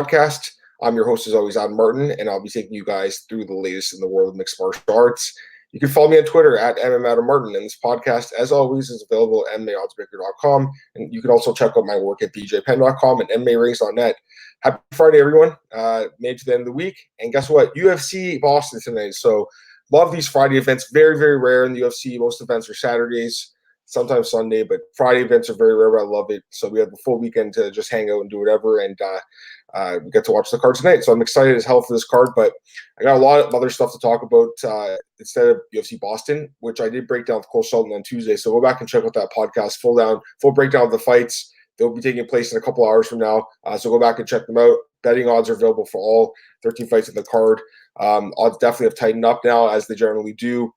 podcast. I'm your host, as always, Adam Martin, and I'll be taking you guys through the latest in the world of mixed martial arts. You can follow me on Twitter at MMAOB, and this podcast, as always, is available at MMAOddsbreaker.com, and you can also check out my work at bjpenn.com and MMARings.net. Happy Friday, everyone. Made it to the end of the week, and guess what? UFC Boston tonight. So love these Friday events. Very, very rare in the UFC. Most events are Saturdays, sometimes Sunday, but Friday events are very rare, but I love it. So we have the full weekend to just hang out and do whatever, and we get to watch the card tonight. So I'm excited as hell for this card, but I got a lot of other stuff to talk about instead of UFC Boston, which I did break down with Cole Shelton on Tuesday. So go back and check out that podcast, full breakdown of the fights. They'll be taking place in a couple hours from now. So go back and check them out. Betting odds are available for all 13 fights in the card. Odds definitely have tightened up now, as they generally do,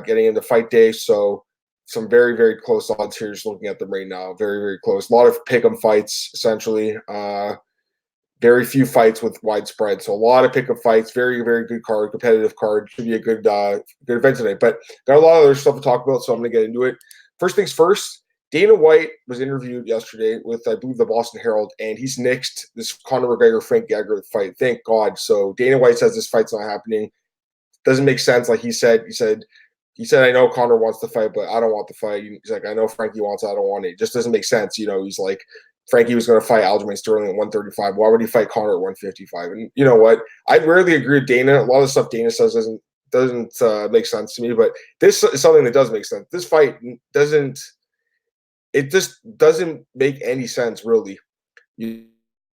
getting into fight day. So some very, very close odds here, just looking at them right now. Very, very close. A lot of pick-em fights, essentially. Very few fights with widespread. So a lot of pick-em fights. Very, very good card, competitive card. Should be a good event today. But got a lot of other stuff to talk about, so I'm going to get into it. First things first, Dana White was interviewed yesterday with, I believe, the Boston Herald, and he's nixed this Conor McGregor Frankie Edgar fight. Thank God. So Dana White says this fight's not happening. Doesn't make sense. Like he said, I know Conor wants the fight, but I don't want the fight. He's like, I know Frankie wants it, I don't want it. It just doesn't make sense. He's like, Frankie was going to fight Aljamain Sterling at 135. Why would he fight Conor at 155? And you know what? I rarely agree with Dana. A lot of the stuff Dana says doesn't make sense to me, but this is something that does make sense. This fight just doesn't make any sense, really. It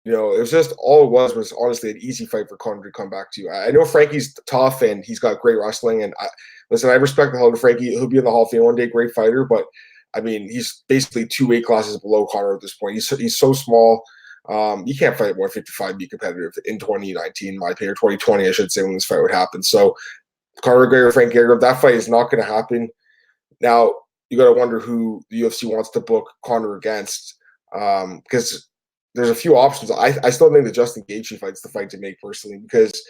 was just all it was honestly an easy fight for Conor to come back to. I know Frankie's tough and he's got great wrestling, and I respect the hell out of Frankie. He'll be in the Hall of Fame one day, great fighter, but I mean, he's basically 2 weight classes below Conor at this point. He's so small. You can't fight at 155, be competitive in 2019, in my opinion, or 2020, I should say, when this fight would happen. So Conor McGregor, Frankie Edgar, that fight is not going to happen. Now, you got to wonder who the UFC wants to book Conor against, because there's a few options. I still think the Justin Gaethje fight's the fight to make personally, because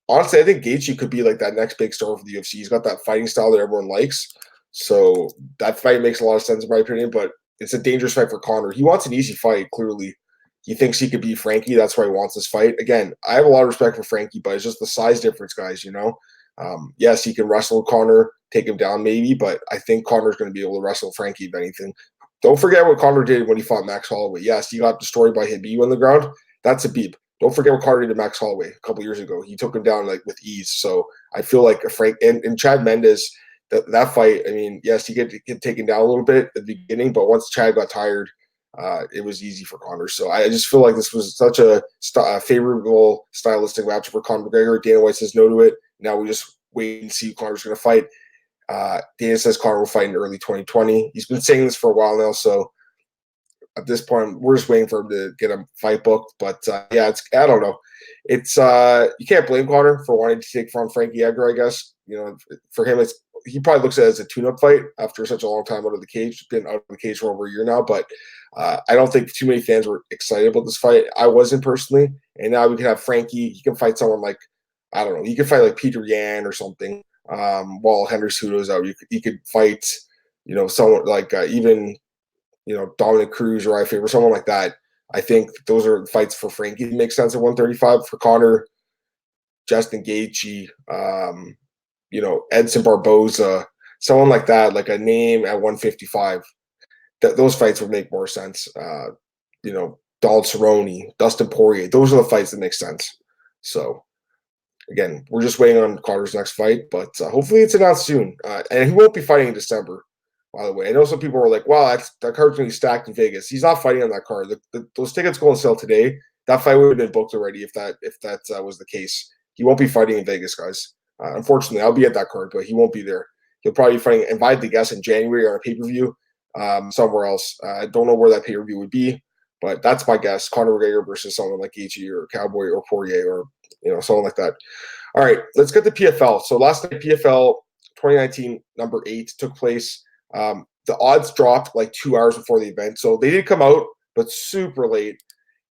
honestly, I think Gaethje could be like that next big star for the UFC. He's got that fighting style that everyone likes. So that fight makes a lot of sense in my opinion, but it's a dangerous fight for Conor. He wants an easy fight, clearly. He thinks he could beat Frankie. That's why he wants this fight. Again, I have a lot of respect for Frankie, but it's just the size difference, guys, Yes, he can wrestle Conor, take him down maybe, but I think Conor's going to be able to wrestle Frankie, if anything. Don't forget what Conor did when he fought Max Holloway. Yes, he got destroyed by Habib on the ground. That's a beep. Don't forget what Conor did to Max Holloway a couple years ago. He took him down with ease. So I feel like Frank and Chad Mendes, that fight, I mean, yes, he get taken down a little bit at the beginning, but once Chad got tired, it was easy for Conor. So I just feel like this was such a favorable stylistic match for Conor McGregor. Dana White says no to it. Now we just wait and see who Conor's going to fight. Dana says Conor will fight in early 2020. He's been saying this for a while now, so at this point, we're just waiting for him to get a fight booked. But yeah, I don't know. It's you can't blame Conor for wanting to take on Frankie Edgar, I guess. For him, he probably looks at it as a tune-up fight after such a long time out of the cage. Been out of the cage for over a year now, but I don't think too many fans were excited about this fight. I wasn't personally, and now we can have Frankie. He can fight someone like, I don't know. He could fight like Peter Yan or something. While Henry Cejudo's out, he could fight, someone like even, Dominic Cruz or or someone like that. I think those are fights for Frankie to make sense at 135. For Conor, Justin Gaethje, Edson Barboza, someone like that, like a name at 155. Those fights would make more sense. Donald Cerrone, Dustin Poirier, those are the fights that make sense. So again, we're just waiting on Conor's next fight, but hopefully it's announced soon. And he won't be fighting in December, by the way. I know some people are like, wow, that card's going to be stacked in Vegas. He's not fighting on that card. Those tickets go on sale today. That fight would have been booked already if that was the case. He won't be fighting in Vegas, guys. Unfortunately, I'll be at that card, but he won't be there. He'll probably be fighting, invited to guess, in January on a pay-per-view somewhere else. I don't know where that pay-per-view would be, but that's my guess. Conor McGregor versus someone like Gaethje or Cowboy or Poirier or someone like that. All right, let's get to PFL. So last night, PFL 2019 number 8 took place. The odds dropped like 2 hours before the event, so they did come out, but super late.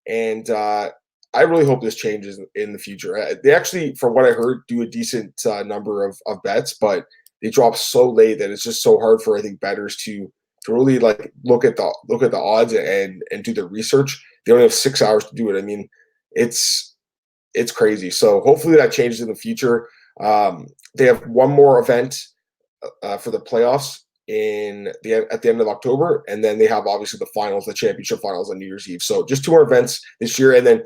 And I really hope this changes in the future. They actually, from what I heard, do a decent number of bets, but they drop so late that it's just so hard for, I think, bettors to really like look at the odds and do the research. They only have 6 hours to do it. I mean, it's crazy. So hopefully that changes in the future. They have one more event for the playoffs at the end of October, and then they have obviously the finals, the championship finals on New Year's Eve. So just 2 more events this year, and then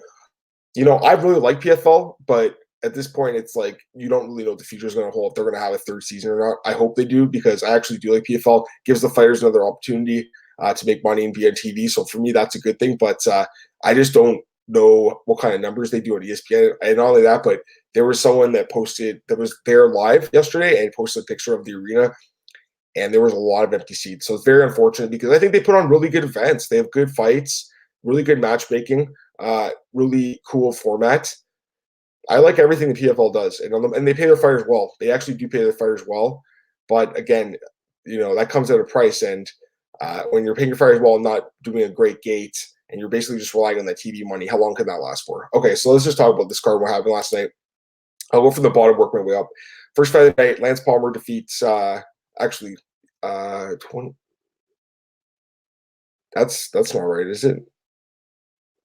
I really like PFL, but at this point, it's like you don't really know what the future is going to hold, if they're going to have a 3rd season or not. I hope they do, because I actually do like PFL. Gives the fighters another opportunity to make money and be on TV. So for me, that's a good thing. But I just don't know what kind of numbers they do on ESPN. And not only that, but there was someone that was there live yesterday and posted a picture of the arena, and there was a lot of empty seats. So it's very unfortunate, because I think they put on really good events. They have good fights, really good matchmaking, really cool format. I like everything the PFL does, and they pay their fighters well. They actually do pay their fighters well, but again, that comes at a price. And when you're paying your fighters well, and not doing a great gate, and you're basically just relying on that TV money, how long can that last for? Okay, so let's just talk about this card. What happened last night? I'll go from the bottom, work my way up. First fight of the night: Lance Palmer defeats 20. That's not right, is it?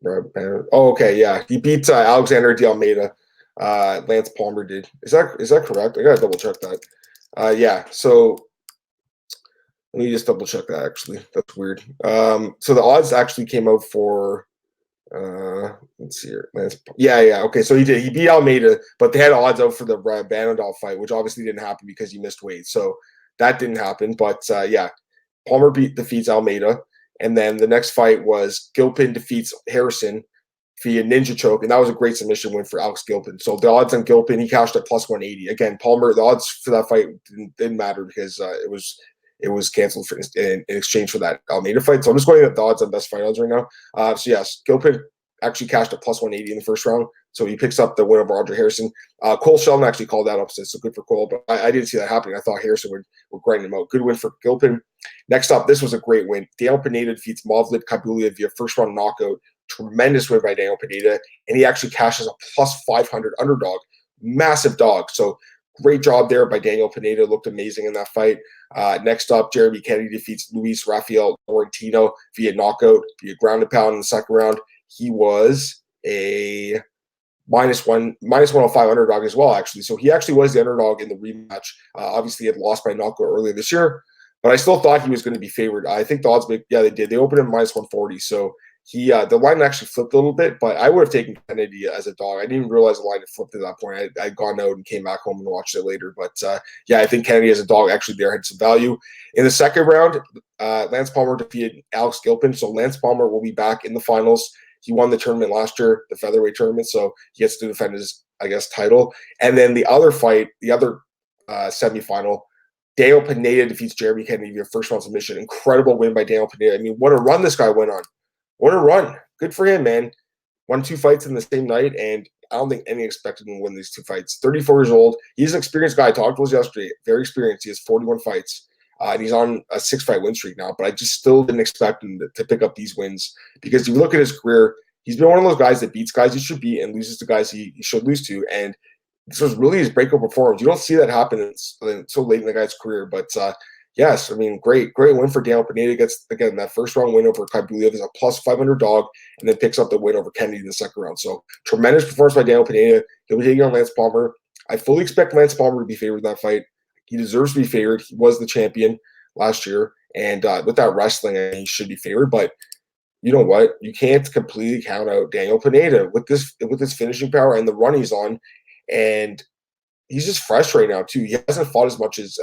Oh, okay, yeah, he beat Alexander de Almeida. Lance Palmer did. Is that correct? I gotta double check that. Yeah. So let me just double check that. Actually, that's weird. So the odds actually came out for. Let's see here. Yeah. Okay, so he did. He beat Almeida, but they had odds out for the Banadol fight, which obviously didn't happen because he missed weight. So that didn't happen. But yeah, Palmer defeats Almeida, and then the next fight was Gilpin defeats Harrison via ninja choke, and that was a great submission win for Alex Gilpin. So the odds on Gilpin, he cashed at plus 180. Again, Palmer, the odds for that fight didn't matter, because it was canceled in exchange for that Almeida fight. So I'm just going at the odds on best fight odds right now. So yes, Gilpin actually cashed at plus 180 in the first round. So he picks up the win over Roger Harrison. Cole Sheldon actually called that upset, so good for Cole. But I didn't see that happening. I thought Harrison would grind him out. Good win for Gilpin. Next up, this was a great win. Daniel Pineda defeats Mavlid Kabulia via first round knockout. Tremendous win by Daniel Pineda, and he actually cashes a plus 500 underdog. Massive dog. So great job there by Daniel Pineda. Looked amazing in that fight. Next up, Jeremy Kennedy defeats Luis Rafael Laurentino via knockout, via ground and pound in the second round. He was a minus 105 underdog as well, actually. So he actually was the underdog in the rematch. Obviously, he had lost by knockout earlier this year, but I still thought he was going to be favored. I think the odds, they did. They opened him minus 140. So the line actually flipped a little bit, but I would have taken Kennedy as a dog. I didn't even realize the line had flipped at that point. I'd gone out and came back home and watched it later. But yeah, I think Kennedy as a dog actually there had some value. In the second round, Lance Palmer defeated Alex Gilpin. So Lance Palmer will be back in the finals. He won the tournament last year, the featherweight tournament, so he gets to defend his, title. And then the other fight, the other semifinal, Daniel Pineda defeats Jeremy Kennedy via first round submission. Incredible win by Daniel Pineda. I mean, what a run this guy went on. What a run. Good for him, man. Won 2 fights in the same night, and I don't think any expected him to win these 2 fights. 34 years old. He's an experienced guy. I talked to him yesterday. Very experienced. He has 41 fights. And he's on a 6-fight win streak now, but I just still didn't expect him to pick up these wins, because if you look at his career, he's been one of those guys that beats guys he should beat and loses to guys he should lose to. And this was really his breakout performance. You don't see that happen so late in the guy's career. But yes, I mean, great win for Daniel Pineda. Gets, again, that first round win over Kabulia is a plus 500 dog, and then picks up the win over Kennedy in the second round. So tremendous performance by Daniel Pineda. He'll be taking on Lance Palmer. I fully expect Lance Palmer to be favored in that fight. He deserves to be favored. He was the champion last year, and with that wrestling, he should be favored. But you know what? You can't completely count out Daniel Pineda with this finishing power and the run he's on, and he's just fresh right now too. He hasn't fought as much as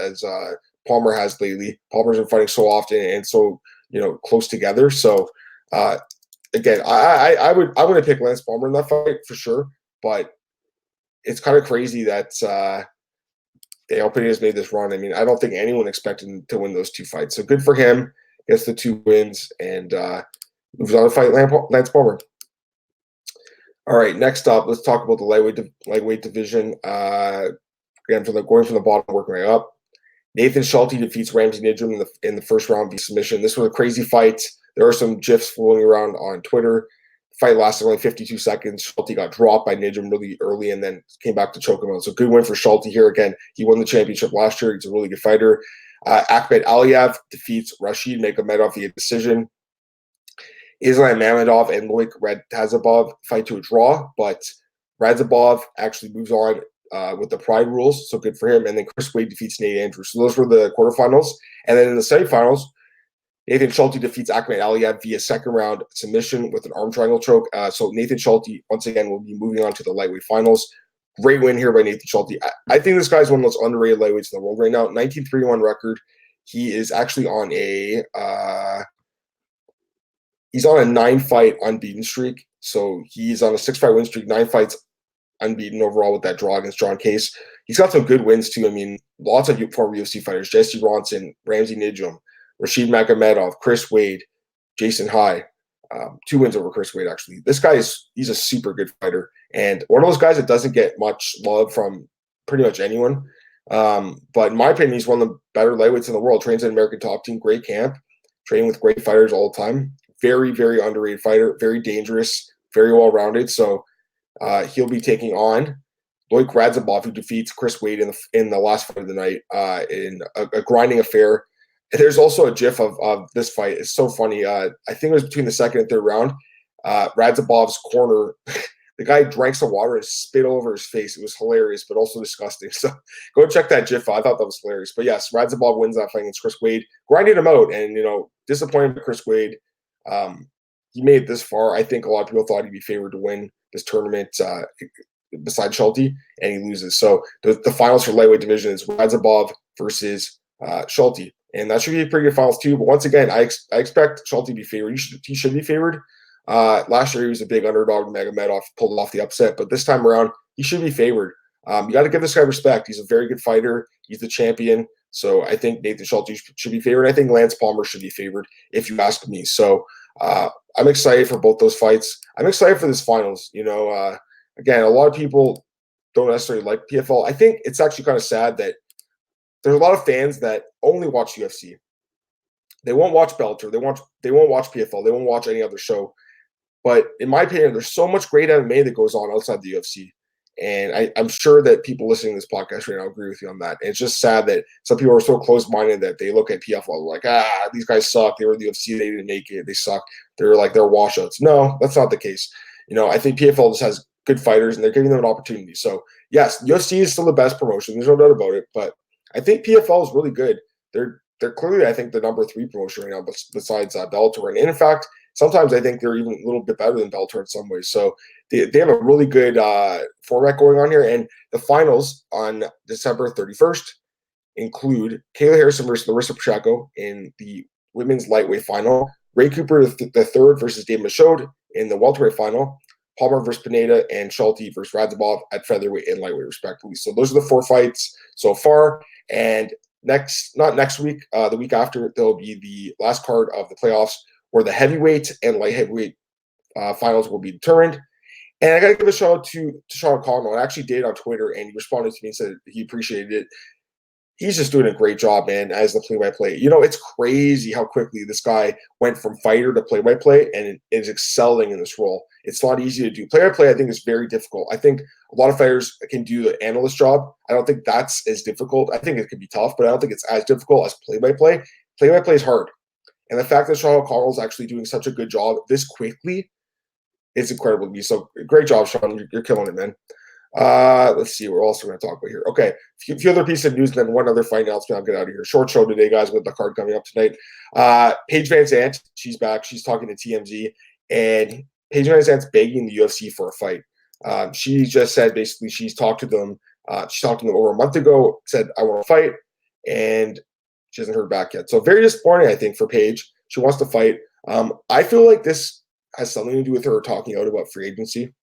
Palmer has lately. Palmer's been fighting so often and so close together. So again, I would pick Lance Palmer in that fight for sure, but it's kind of crazy that Daniel Pineda's made this run. I mean, I don't think anyone expected him to win those 2 fights. So good for him. Gets the 2 wins and moves on to fight Lance Palmer. All right, next up, let's talk about the lightweight division. Again, going from the bottom, working right up. Nathan Schulte defeats Ramsey Nijem in the first round via submission. This was a crazy fight. There are some GIFs floating around on Twitter. The fight lasted only 52 seconds. Schulte got dropped by Nijem really early and then came back to choke him out. So good win for Schulte here. Again, he won the championship last year. He's a really good fighter. Akhmed Aliyev defeats Rashid Magomedov via decision. Islam Mamedov and Loic Radzhabov fight to a draw, but Radzhabov actually moves on with the Pride rules, so good for him. And then Chris Wade defeats Nate Andrews. So those were the quarterfinals. And then in the semifinals, Nathan Schulte defeats Ahmed Aliyev via second round submission with an arm triangle choke. So Nathan Schulte, once again, will be moving on to the lightweight finals. Great win here by Nathan Schulte. I think this guy's one of the most underrated lightweights in the world right now. 19-3-1 record. He is actually on a he's on a 9-fight unbeaten streak. So he's on a 6-fight win streak, 9 fights unbeaten overall with that draw against John Case. He's got some good wins too. I mean, lots of former UFC fighters: Jesse Ronson, Ramsey Nijem, Rashid Magomedov, Chris Wade, Jason High. 2 wins over Chris Wade, actually. This guy he's a super good fighter. And one of those guys that doesn't get much love from pretty much anyone. But in my opinion, he's one of the better lightweights in the world. Trains in American Top Team, great camp, training with great fighters all the time. Very, very underrated fighter, very dangerous, very well-rounded. So he'll be taking on Loic Radzhabov, who defeats Chris Wade in the last fight of the night in a grinding affair. There's also a GIF of this fight. It's so funny. I think it was between the second and third round. Radzhabov's corner, the guy drank some water and spit over his face. It was hilarious, but also disgusting. So go check that GIF. I thought that was hilarious. But yes, Radzhabov wins that fight against Chris Wade, grinding him out. And, disappointed by Chris Wade. He made it this far. I think a lot of people thought he'd be favored to win this tournament besides Schulte, and he loses. So the finals for lightweight division is Radzhabov versus Schulte. And that should be a pretty good finals too. But once again, I expect Schulte to be favored. He should be favored. Last year he was a big underdog. Magomedov pulled off the upset, but this time around he should be favored. You got to give this guy respect. He's a very good fighter. He's the champion. So I think Nathan Schulte should be favored. I think Lance Palmer should be favored, if you ask me. So I'm excited for both those fights. I'm excited for this finals. Again, a lot of people don't necessarily like PFL. I think it's actually kind of sad that there's a lot of fans that only watch UFC. They won't watch Bellator. They won't watch PFL. They won't watch any other show. But in my opinion, there's so much great MMA that goes on outside the UFC. And I'm sure that people listening to this podcast right now agree with you on that. And it's just sad that some people are so close-minded that they look at PFL like, these guys suck. They were in the UFC. They didn't make it. They suck. They're washouts. No, that's not the case. I think PFL just has good fighters, and they're giving them an opportunity. So, yes, UFC is still the best promotion. There's no doubt about it. But I think PFL is really good. They're clearly, I think, the number 3 promotion right now, besides Bellator. And in fact, sometimes I think they're even a little bit better than Bellator in some ways. So they have a really good format going on here. And the finals on December 31st include Kayla Harrison versus Larissa Pacheco in the women's lightweight final, Ray Cooper the third versus Dave Michaud in the welterweight final, Palmer versus Pineda, and Schulte versus Radzhabov at featherweight and lightweight, respectively. So those are the 4 fights so far. And not next week, the week after, there'll be the last card of the playoffs where the heavyweight and light heavyweight finals will be determined. And I got to give a shout out to Sean O'Connell. I actually did on Twitter, and he responded to me and said he appreciated it. He's just doing a great job, man, as the play-by-play. It's crazy how quickly this guy went from fighter to play-by-play and is excelling in this role. It's not easy to do. Play-by-play, I think, is very difficult. I think a lot of fighters can do the analyst job. I don't think that's as difficult. I think it could be tough, but I don't think it's as difficult as play-by-play. Play-by-play is hard. And the fact that Sean O'Connell is actually doing such a good job this quickly, it's incredible to me. So great job, Sean. You're killing it, man. Let's see. We're also going to talk about here. Okay. A few other pieces of news, and then one other fight announcement. I'll get out of here. Short show today, guys, with the card coming up tonight. Paige VanZant, she's back. She's talking to TMZ, and Paige VanZant's begging the UFC for a fight. She just said basically she's talked to them. She talked to them over a month ago, said, I want to fight, and she hasn't heard back yet. So very disappointing, I think, for Paige. She wants to fight. I feel like this has something to do with her talking out about free agency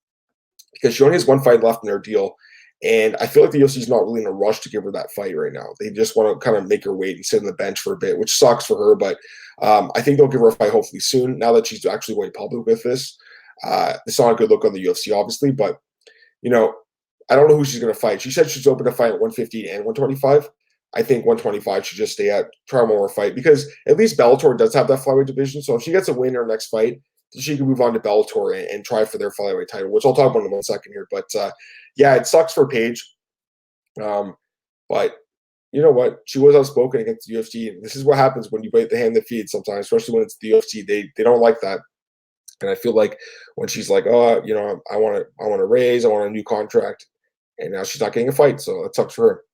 because she only has 1 fight left in her deal. And I feel like the UFC is not really in a rush to give her that fight right now. They just want to kind of make her wait and sit on the bench for a bit, which sucks for her. But I think they'll give her a fight hopefully soon now that she's actually going public with this. It's not a good look on the UFC, obviously. But, I don't know who she's going to fight. She said she's open to fight at 150 and 125. I think 125 should just stay at, try one more fight because at least Bellator does have that flyweight division. So if she gets a win in her next fight, she can move on to Bellator and try for their flyweight title, which I'll talk about in 1 second here. But yeah, it sucks for Paige. But you know what? She was outspoken against the UFC. And this is what happens when you bite the hand that feeds sometimes, especially when it's the UFC. They don't like that. And I feel like when she's like, oh, you know, I want a raise, I want a new contract, and now she's not getting a fight, so that sucks for her.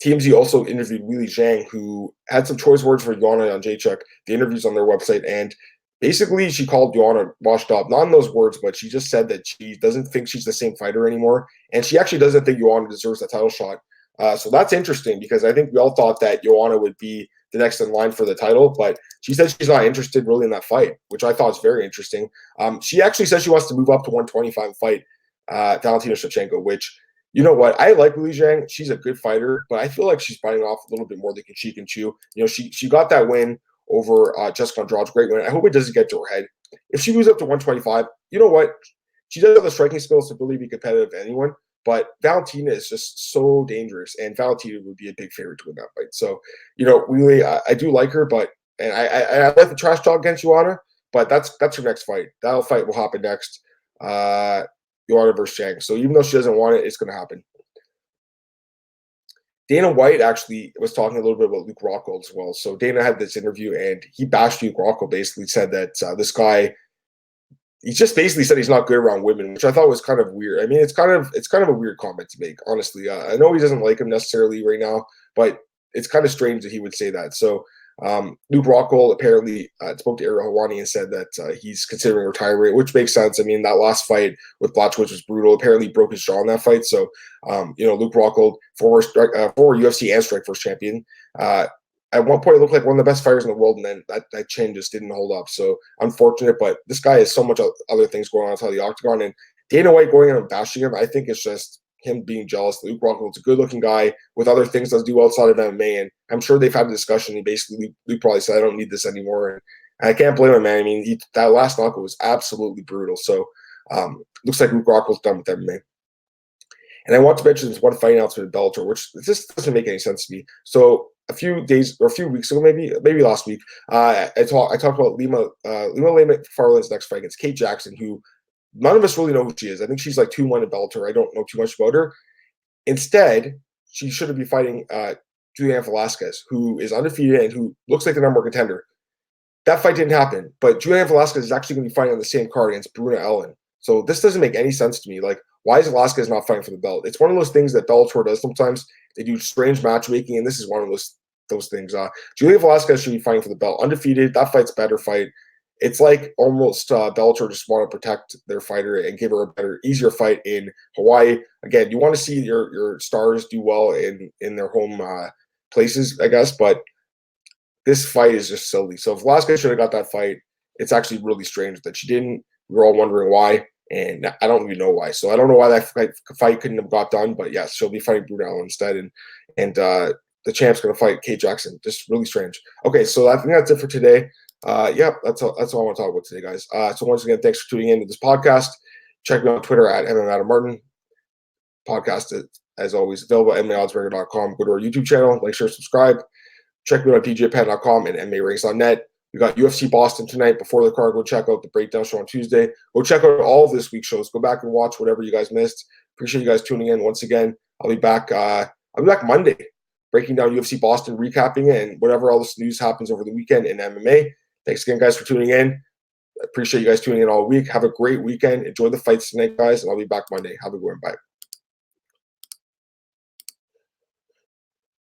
TMZ also interviewed Weili Zhang, who had some choice words for Joanna on Jedrzejczyk. The interview's on their website, and basically she called Joanna washed up. Not in those words, but she just said that she doesn't think she's the same fighter anymore, and she actually doesn't think Joanna deserves a title shot. So that's interesting because I think we all thought that Joanna would be the next in line for the title, but she said she's not interested really in that fight, which I thought was very interesting. She actually said she wants to move up to 125 and fight Valentina Shevchenko, which, you know what? I like Weili Zhang. She's a good fighter, but I feel like she's biting off a little bit more than she can chew. You know, she got that win over Jessica Andrade, great win. I hope it doesn't get to her head. If she moves up to 125, you know what? She does have the striking skills to really be competitive with anyone, but Valentina is just so dangerous, and Valentina would be a big favorite to win that fight. So, you know, really, I do like her, but and I like the trash talk against Joanna, but that's her next fight. That fight will happen next. Joanna versus Zhang. So even though she doesn't want it, it's going to happen. Dana White actually was talking a little bit about Luke Rockhold as well. So Dana had this interview, and he bashed Luke Rockhold, basically said that this guy, he just basically said he's not good around women, which I thought was kind of weird. I mean, it's kind of a weird comment to make, honestly. I know he doesn't like him necessarily right now, but it's kind of strange that he would say that. So Luke Rockhold apparently spoke to Ariel Helwani and said that he's considering retirement, which makes sense. I mean, that last fight with Blachowicz was brutal. Apparently, he broke his jaw in that fight. So, you know, Luke Rockhold, former UFC and Strikeforce champion, at one point it looked like one of the best fighters in the world, and then that chin just didn't hold up. So unfortunate, but this guy has so much other things going on outside the octagon, and Dana White going in and bashing him, I think it's just him being jealous. Luke Rockhold's a good-looking guy with other things to do outside of MMA, and I'm sure they've had a discussion. And basically, Luke probably said, "I don't need this anymore," and I can't blame him, man. I mean, that last knockout was absolutely brutal. So, looks like Luke Rockhold's done with MMA. And I want to mention this one fight announcement in Bellator, which just doesn't make any sense to me. So, a few days or a few weeks ago, maybe last week, I talked about Lima Farland's next fight against Kate Jackson, who none of us really know who she is. I think she's like 2-1 in Bellator. I don't know too much about her. Instead, she should be fighting Juliana Velasquez, who is undefeated and who looks like the number one contender. That fight didn't happen, but Juliana Velasquez is actually going to be fighting on the same card against Bruna Ellen. So this doesn't make any sense to me. Like, why is Velasquez not fighting for the belt? It's one of those things that Bellator does sometimes. They do strange matchmaking, and this is one of those things. Juliana Velasquez should be fighting for the belt. Undefeated, that fight's a better fight. It's like almost Bellator just want to protect their fighter and give her a better, easier fight in Hawaii. Again, you want to see your stars do well in their home places, I guess, but this fight is just silly. So if Velasquez should have got that fight, it's actually really strange that she didn't. We were all wondering why, and I don't even know why. So I don't know why that fight couldn't have got done, but yes, she'll be fighting Brunel instead, and the champ's going to fight Kate Jackson. Just really strange. Okay, so I think that's it for today. That's all I want to talk about today, guys. So once again, thanks for tuning in to this podcast. Check me out on Twitter at MMAOB Podcast, as always, available at MMAOddsbreaker.com. Go to our YouTube channel, like, share, subscribe. Check me out on PGAPad.com and MMARings.net. We got UFC Boston tonight before the card. Go check out the breakdown show on Tuesday. Go check out all of this week's shows. Go back and watch whatever you guys missed. Appreciate you guys tuning in once again. I'll be back Monday, breaking down UFC Boston, recapping it, and whatever else news happens over the weekend in MMA. Thanks again, guys, for tuning in. Appreciate you guys tuning in all week. Have a great weekend. Enjoy the fights tonight, guys, and I'll be back Monday. Have a good one. Bye.